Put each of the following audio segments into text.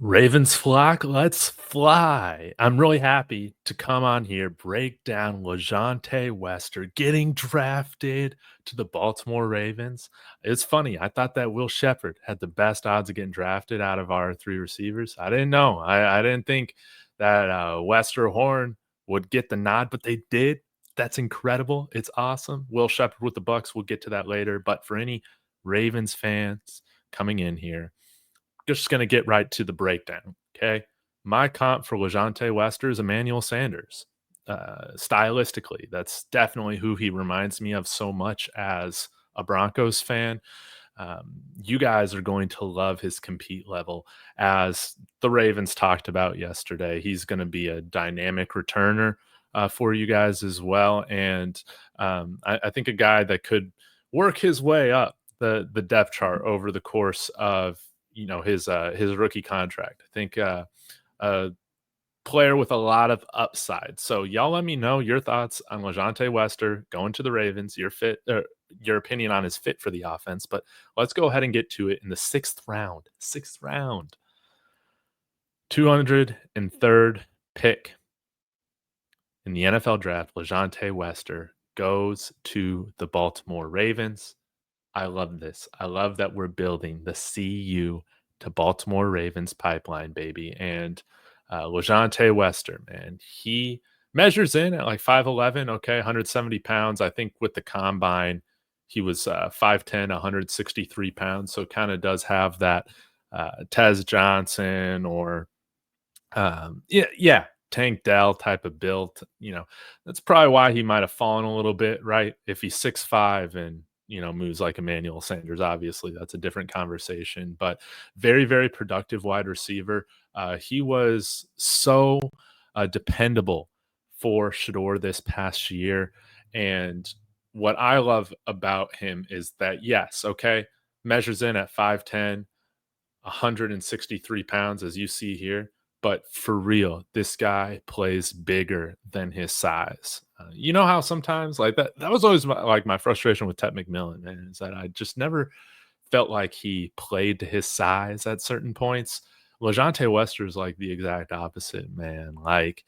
Ravens flock, let's fly. I'm really happy to come on here, break down LaJohntay Wester getting drafted to the Baltimore Ravens. It's funny. I thought that Will Shepherd had the best odds of getting drafted out of our three receivers. I didn't know. I didn't think that Wester Horn would get the nod, but they did. That's incredible. It's awesome. Will Shepherd with the Bucks. We'll get to that later. But for any Ravens fans coming in here, just going to get right to the breakdown. Okay. My comp for LaJohntay Wester is Emmanuel Sanders. Stylistically, that's definitely who he reminds me of so much as a Broncos fan. You guys are going to love his compete level. As the Ravens talked about yesterday, he's going to be a dynamic returner for you guys as well. And I think a guy that could work his way up the depth chart over the course of his rookie contract. I think a player with a lot of upside. So y'all let me know your thoughts on LaJohntay Wester going to the Ravens, your opinion on his fit for the offense. But let's go ahead and get to it in the sixth round. 203rd pick in the NFL draft. LaJohntay Wester goes to the Baltimore Ravens. I love this. I love that we're building the CU to Baltimore Ravens pipeline, baby. And LaJohntay Wester, man, he measures in at like 5'11", okay, 170 pounds. I think with the combine, he was 5'10", 163 pounds. So kind of does have that Tez Johnson or, Tank Dell type of build. That's probably why he might have fallen a little bit, right? If he's 6'5" and moves like Emmanuel Sanders. Obviously, that's a different conversation, but very, very productive wide receiver. He was so dependable for Shador this past year. And what I love about him is that, yes, okay, measures in at 5'10", 163 pounds, as you see here. But for real, this guy plays bigger than his size. You know how sometimes like that was always my frustration with Ted McMillan, man, is that I just never felt like he played to his size at certain points. LaJohntay Wester is like the exact opposite, man. Like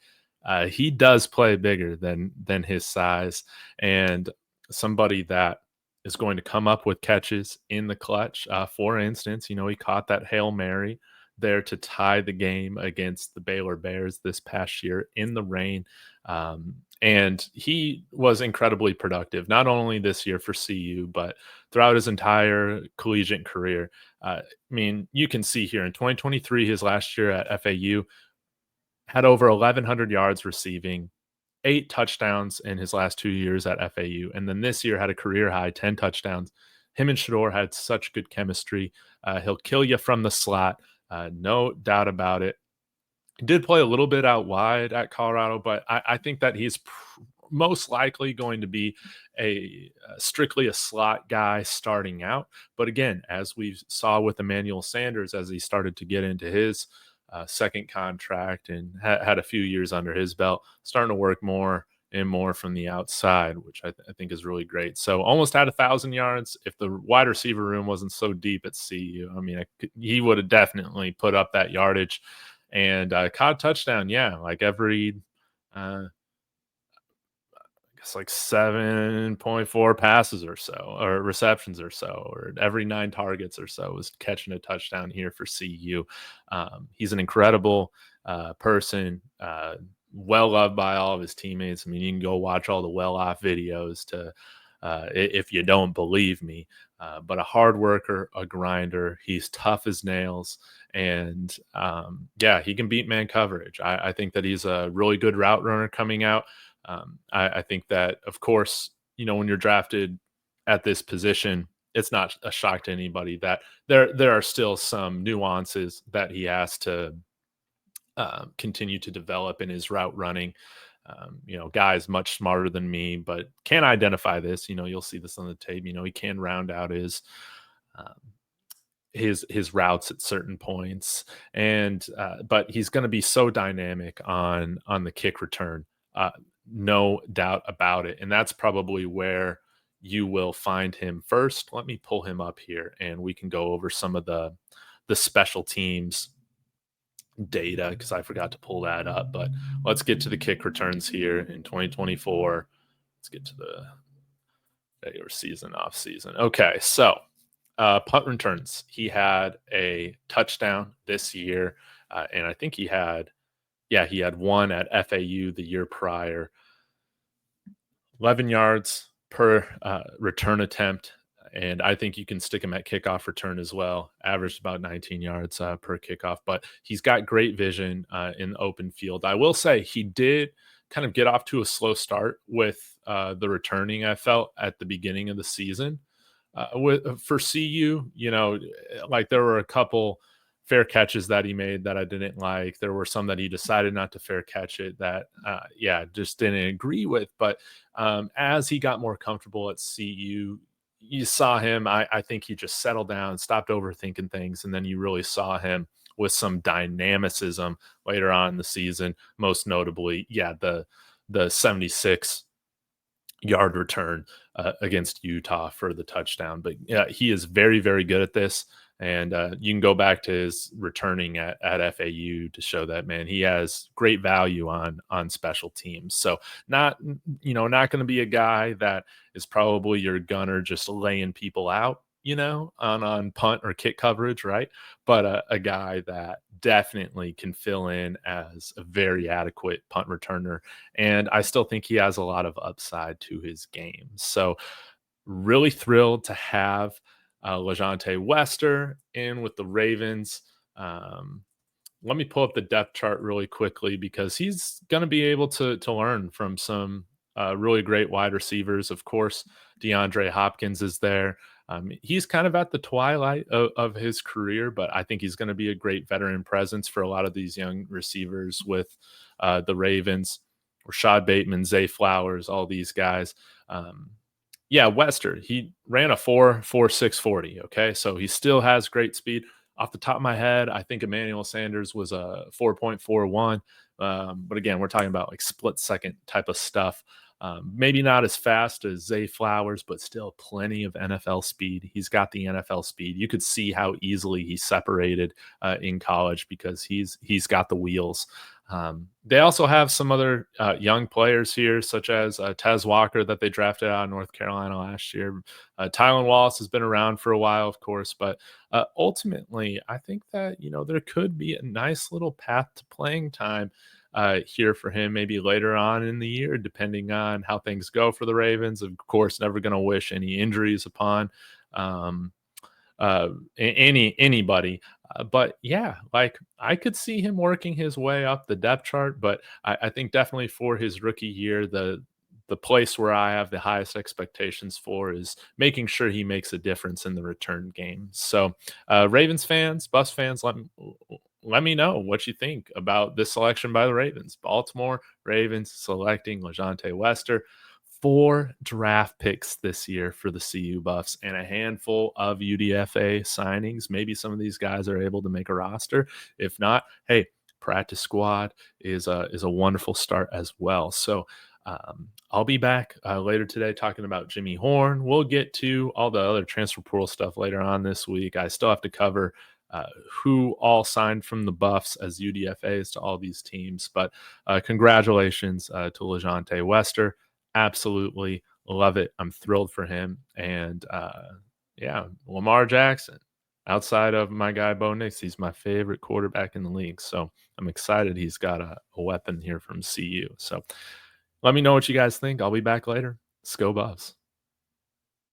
he does play bigger than his size, and somebody that is going to come up with catches in the clutch. For instance, he caught that Hail Mary there to tie the game against the Baylor Bears this past year in the rain. And he was incredibly productive, not only this year for CU, but throughout his entire collegiate career. I mean, you can see here in 2023, his last year at FAU, had over 1,100 yards receiving, 8 touchdowns in his last 2 years at FAU. And then this year had a career high, 10 touchdowns. Him and Shador had such good chemistry. He'll kill you from the slot. No doubt about it. He did play a little bit out wide at Colorado, but I think that he's most likely going to be strictly a slot guy starting out. But again, as we saw with Emmanuel Sanders, as he started to get into his second contract and had a few years under his belt, starting to work more and more from the outside, which I think is really great. So almost had 1,000 yards. If the wide receiver room wasn't so deep at CU, I mean, he would have definitely put up that yardage and caught a touchdown. Yeah, like every, I guess like 7.4 passes or so, or receptions or so, or every 9 targets or so was catching a touchdown here for CU. He's an incredible person. Well loved by all of his teammates. I mean, you can go watch all the well-off videos to if you don't believe me. But a hard worker, a grinder. He's tough as nails, and he can beat man coverage. I think that he's a really good route runner coming out. I think that, of course, when you're drafted at this position, it's not a shock to anybody that there are still some nuances that he has to continue to develop in his route running. Guys much smarter than me, but can identify this. You'll see this on the tape. He can round out um, his routes at certain points, and but he's going to be so dynamic on the kick return, no doubt about it. And that's probably where you will find him first. Let me pull him up here, and we can go over some of the special teams data because I forgot to pull that up. But let's get to the kick returns here in 2024. Let's get to the regular season, off season. Okay, so punt returns. He had a touchdown this year, and I think he had one at FAU the year prior. 11 yards per return attempt. And I think you can stick him at kickoff return as well. Averaged about 19 yards per kickoff, but he's got great vision in the open field. I will say he did kind of get off to a slow start with the returning, I felt, at the beginning of the season. For CU, like there were a couple fair catches that he made that I didn't like. There were some that he decided not to fair catch it that, just didn't agree with. But as he got more comfortable at CU, you saw him. I think he just settled down, stopped overthinking things, and then you really saw him with some dynamicism later on in the season. Most notably, the 76-yard return against Utah for the touchdown. But yeah, he is very, very good at this. And you can go back to his returning at FAU to show that, man, he has great value on special teams. So not going to be a guy that is probably your gunner just laying people out, on punt or kick coverage, right? But a guy that definitely can fill in as a very adequate punt returner. And I still think he has a lot of upside to his game. So really thrilled to have LaJohntay Wester in with the Ravens. Um, Let me pull up the depth chart really quickly because he's going to be able to learn from some really great wide receivers. Of course, DeAndre Hopkins is there. He's kind of at the twilight of his career, but I think he's going to be a great veteran presence for a lot of these young receivers with the Ravens. Rashad Bateman, Zay Flowers, all these guys. Wester, he ran a 4.4640. Okay. So he still has great speed. Off the top of my head, I think Emmanuel Sanders was a 4.41. But again, we're talking about like split second type of stuff. Maybe not as fast as Zay Flowers, but still plenty of NFL speed. He's got the NFL speed. You could see how easily he separated in college because he's got the wheels. They also have some other young players here, such as Tez Walker that they drafted out of North Carolina last year. Tylan Wallace has been around for a while, of course, but ultimately, I think that there could be a nice little path to playing time here for him, maybe later on in the year, depending on how things go for the Ravens. Of course, never going to wish any injuries upon um, anybody. But yeah, like I could see him working his way up the depth chart, but I think definitely for his rookie year, the place where I have the highest expectations for is making sure he makes a difference in the return game. So, Ravens fans, Buffs fans, let me know what you think about this selection by the Ravens. Baltimore Ravens selecting LaJohntay Wester. 4 draft picks this year for the CU Buffs and a handful of UDFA signings. Maybe some of these guys are able to make a roster. If not, hey, practice squad is a wonderful start as well. So I'll be back later today talking about Jimmy Horn. We'll get to all the other transfer portal stuff later on this week. I still have to cover who all signed from the Buffs as UDFAs to all these teams. But congratulations to LaJohntay Wester. Absolutely love it. I'm thrilled for him. And Lamar Jackson, outside of my guy Bo Nix, he's my favorite quarterback in the league. So I'm excited he's got a weapon here from CU. So let me know what you guys think. I'll be back later. Let's go Buffs.